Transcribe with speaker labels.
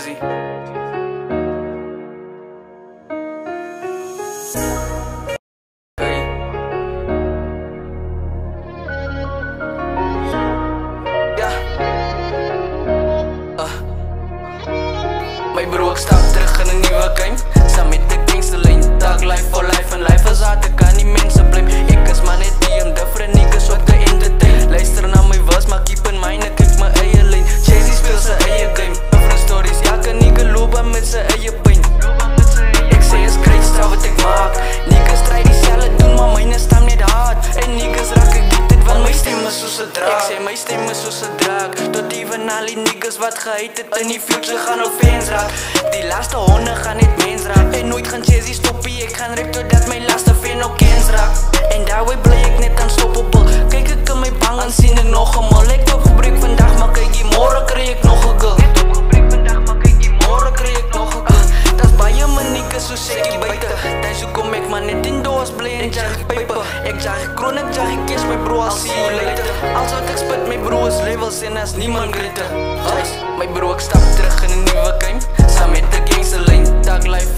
Speaker 1: Jay-Z. My bro, ek stap terug in 'n nuwe game. Saam met die gangster lane, tag life for life. En life is hard, ek kan nie mense blame. Ek is maar net die different niggas wat te entertain. Luister na my was, maar keep in mind, ek kyk my eie lane. Jay-Z speel sy eie game. Different stories, elke nigga loop aan met sy eie pyn. Ek sê is great stuff wat ek maak. Niggas try dieselfde doen, maar myne stam net hard. En niggas raak addicted, want my stem is soos 'n draak. Ek sê my stem is soos 'n draak. Tot even al die niggas wat gehate het in die future gaan op fans raak. Die laaste honde gaan net mens raak. En nooit gaan Jay-Z stoppie, ek gaan rap totdat my laaste fan ook kens raak. En daarby bly ek net unstoppable. Kyk ek in my bang en sien ek nog 'n mal. Ek loop gebreek vandag, maar kyk môre kry ek nog 'n girl. Ek loop gebreek vandag, maar kyk môre kry ek nog 'n girl. Das baie manieke so sekie buite. Dis hoekom ek maar net indoors bly en jag pype. Ek jag kroon, ek jag kies my bro, I'll see you later. Als wat ek spit, my bro is levels en as niemand greater. My bro, ek stap terug in 'n nuwe game. Saam met die gangster lane, tag life